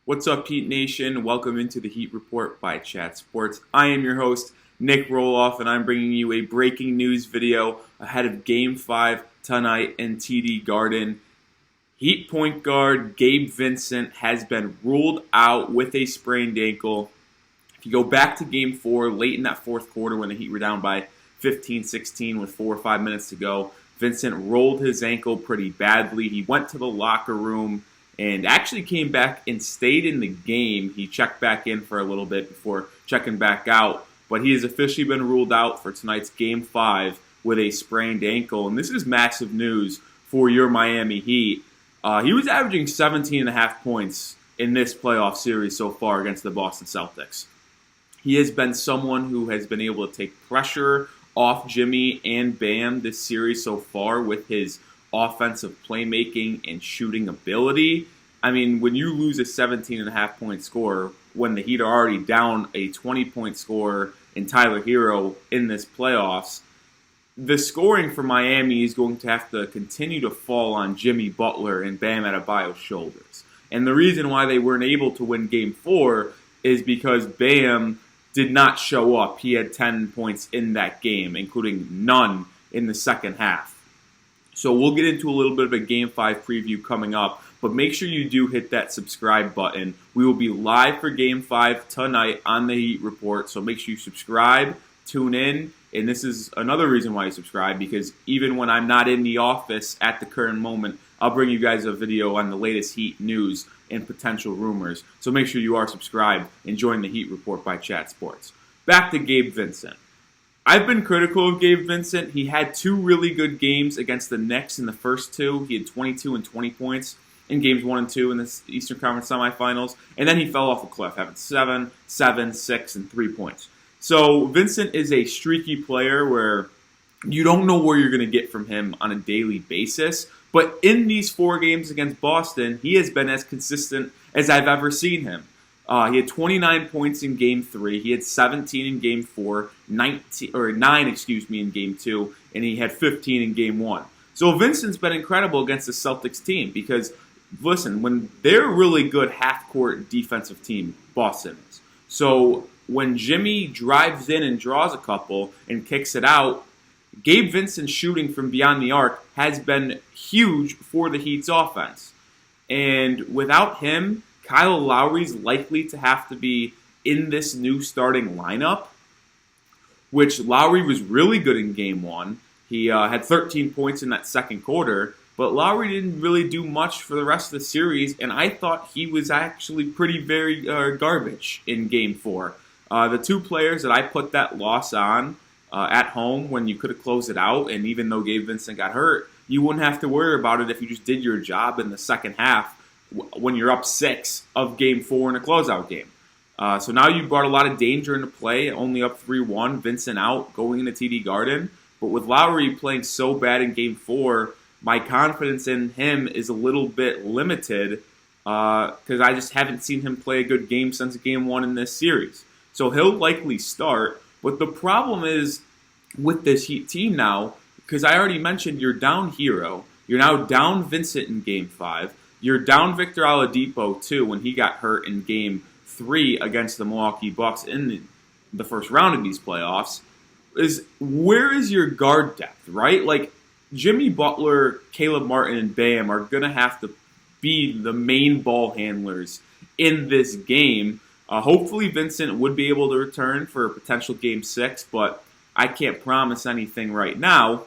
What's up, Heat Nation? Welcome into the Heat Report by Chat Sports. I am your host, Nic Rohloff, and I'm bringing you a breaking news video ahead of Game 5 tonight in TD Garden. Heat point guard Gabe Vincent has been ruled out with a sprained ankle. If you go back to Game 4, late in that fourth quarter when the Heat were down by 15-16 with 4 or 5 minutes to go, Vincent rolled his ankle pretty badly. He went to the locker room and actually came back and stayed in the game. He checked back in for a little bit before checking back out, but he has officially been ruled out for tonight's Game 5 with a sprained ankle, and this is massive news for your Miami Heat. He was averaging 17.5 points in this playoff series so far against the Boston Celtics. He has been someone who has been able to take pressure off Jimmy and Bam this series so far with his offensive playmaking and shooting ability. I mean, when you lose a 17.5 point score, when the Heat are already down a 20-point score in Tyler Hero in this playoffs, the scoring for Miami is going to have to continue to fall on Jimmy Butler and Bam Adebayo's shoulders. And the reason why they weren't able to win Game 4 is because Bam did not show up. He had 10 points in that game, including none in the second half. So we'll get into a little bit of a Game 5 preview coming up, but make sure you do hit that subscribe button. We will be live for Game 5 tonight on the Heat Report, so make sure you subscribe, tune in, and this is another reason why you subscribe, because even when I'm not in the office at the current moment, I'll bring you guys a video on the latest Heat news and potential rumors. So make sure you are subscribed and join the Heat Report by Chat Sports. Back to Gabe Vincent. I've been critical of Gabe Vincent. He had 2 really good games against the Knicks in the first 2. He had 22 and 20 points in games 1 and 2 in the Eastern Conference semifinals. And then he fell off a cliff, having 7, 6, and 3 points. So Vincent is a streaky player where you don't know where you're going to get from him on a daily basis. But in these 4 games against Boston, he has been as consistent as I've ever seen him. He had 29 points in Game 3. He had 17 in Game 4, 9 in Game 2, and he had 15 in Game 1. So Vincent's been incredible against the Celtics team because, listen, when they're a really good half-court defensive team, Boston is. So when Jimmy drives in and draws a couple and kicks it out, Gabe Vincent's shooting from beyond the arc has been huge for the Heat's offense. And without him, Kyle Lowry's likely to have to be in this new starting lineup, which Lowry was really good in Game 1. He had 13 points in that second quarter, but Lowry didn't really do much for the rest of the series, and I thought he was actually pretty very garbage in Game 4. The 2 players that I put that loss on at home when you could have closed it out, and even though Gabe Vincent got hurt, you wouldn't have to worry about it if you just did your job in the second half when you're up 6 of Game 4 in a closeout game. So now you brought a lot of danger into play, only up 3-1, Vincent out, going into TD Garden. But with Lowry playing so bad in Game 4, my confidence in him is a little bit limited because I just haven't seen him play a good game since Game 1 in this series. So he'll likely start, but the problem is with this Heat team now, because I already mentioned you're down Hero, you're now down Vincent in Game 5, you're down Victor Oladipo, too, when he got hurt in Game 3 against the Milwaukee Bucks in the first round of these playoffs. Where is your guard depth, right? Like, Jimmy Butler, Caleb Martin, and Bam are going to have to be the main ball handlers in this game. Hopefully Vincent would be able to return for a potential Game 6, but I can't promise anything right now.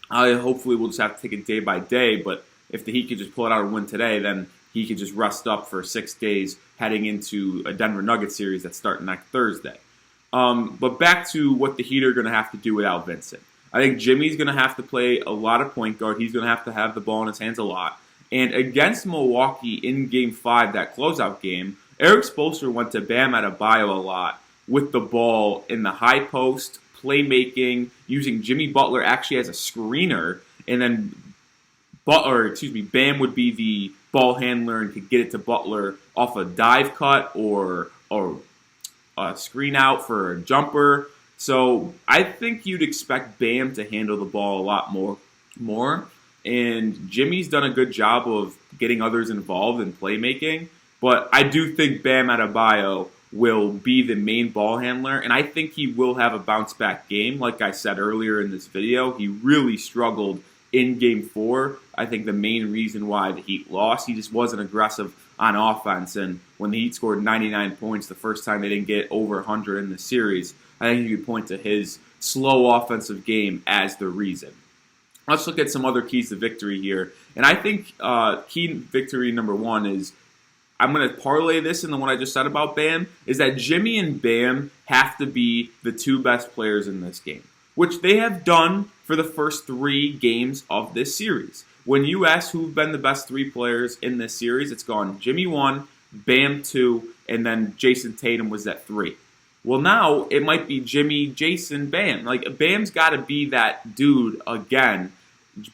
Hopefully we'll just have to take it day by day, but if the Heat could just pull it out and win today, then he could just rest up for 6 days heading into a Denver Nuggets series that's starting next Thursday. But back to what the Heat are going to have to do without Vincent. I think Jimmy's going to have to play a lot of point guard. He's going to have the ball in his hands a lot. And against Milwaukee in Game 5, that closeout game, Eric Spoelstra went to Bam Adebayo a lot with the ball in the high post, playmaking, using Jimmy Butler actually as a screener, and then Bam would be the ball handler and could get it to Butler off a dive cut or a screen out for a jumper. So I think you'd expect Bam to handle the ball a lot more. And Jimmy's done a good job of getting others involved in playmaking. But I do think Bam Adebayo will be the main ball handler, and I think he will have a bounce-back game. Like I said earlier in this video, he really struggled in Game 4. I think the main reason why the Heat lost, he just wasn't aggressive on offense, and when the Heat scored 99 points the first time they didn't get over 100 in the series, I think you could point to his slow offensive game as the reason. Let's look at some other keys to victory here, and I think key victory number one is, I'm going to parlay this in the one I just said about Bam, is that Jimmy and Bam have to be the two best players in this game, which they have done for the first 3 games of this series. When you ask who've been the best 3 players in this series, it's gone Jimmy 1, Bam 2, and then Jason Tatum was at 3. Well, now it might be Jimmy, Jason, Bam. Like, Bam's got to be that dude again.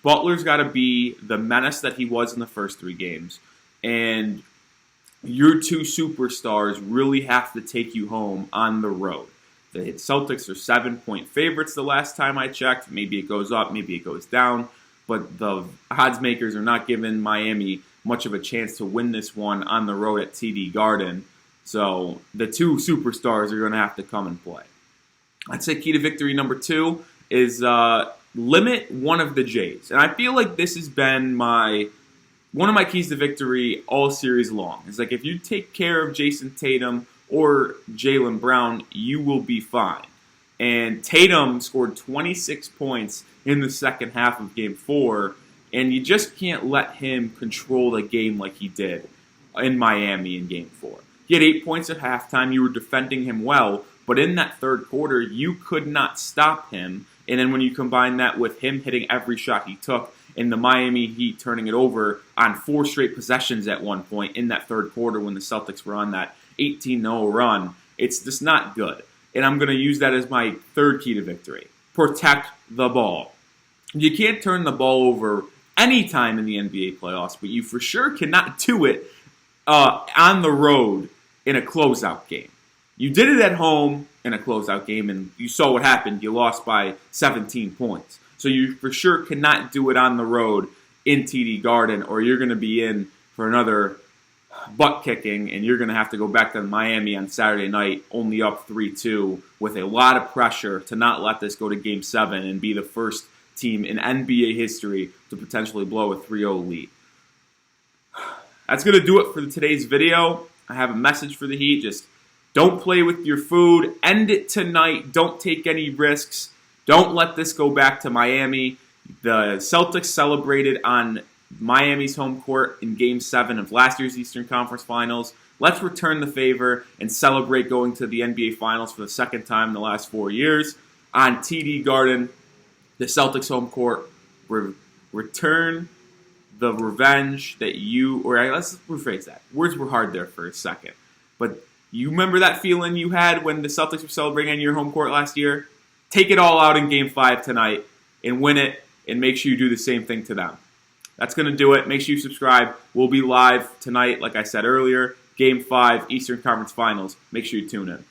Butler's got to be the menace that he was in the first 3 games. And your 2 superstars really have to take you home on the road. The Celtics are 7-point favorites the last time I checked. Maybe it goes up, maybe it goes down. But the odds makers are not giving Miami much of a chance to win this one on the road at TD Garden. So the 2 superstars are going to have to come and play. I'd say key to victory number 2 is limit one of the Jays. And I feel like this has been one of my keys to victory all series long. It's like if you take care of Jason Tatum or Jaylen Brown, you will be fine. And Tatum scored 26 points in the second half of Game 4, and you just can't let him control the game like he did in Miami in Game 4. He had 8 points at halftime. You were defending him well, but in that third quarter, you could not stop him. And then when you combine that with him hitting every shot he took, and the Miami Heat turning it over on 4 straight possessions at one point in that third quarter when the Celtics were on that 18-0 run, it's just not good. And I'm going to use that as my third key to victory. Protect the ball. You can't turn the ball over any time in the NBA playoffs, but you for sure cannot do it on the road in a closeout game. You did it at home in a closeout game, and you saw what happened. You lost by 17 points. So you for sure cannot do it on the road in TD Garden, or you're going to be in for another butt kicking, and you're going to have to go back to Miami on Saturday night, only up 3-2, with a lot of pressure to not let this go to Game 7 and be the first team in NBA history to potentially blow a 3-0 lead. That's going to do it for today's video. I have a message for the Heat. Just don't play with your food. End it tonight. Don't take any risks. Don't let this go back to Miami. The Celtics celebrated on Miami's home court in Game 7 of last year's Eastern Conference Finals. Let's return the favor and celebrate going to the NBA Finals for the second time in the last 4 years on TD Garden, the Celtics home court. Return the revenge that let's rephrase that. Words were hard there for a second. But you remember that feeling you had when the Celtics were celebrating on your home court last year? Take it all out in Game 5 tonight and win it, and make sure you do the same thing to them. That's going to do it. Make sure you subscribe. We'll be live tonight, like I said earlier. Game 5, Eastern Conference Finals. Make sure you tune in.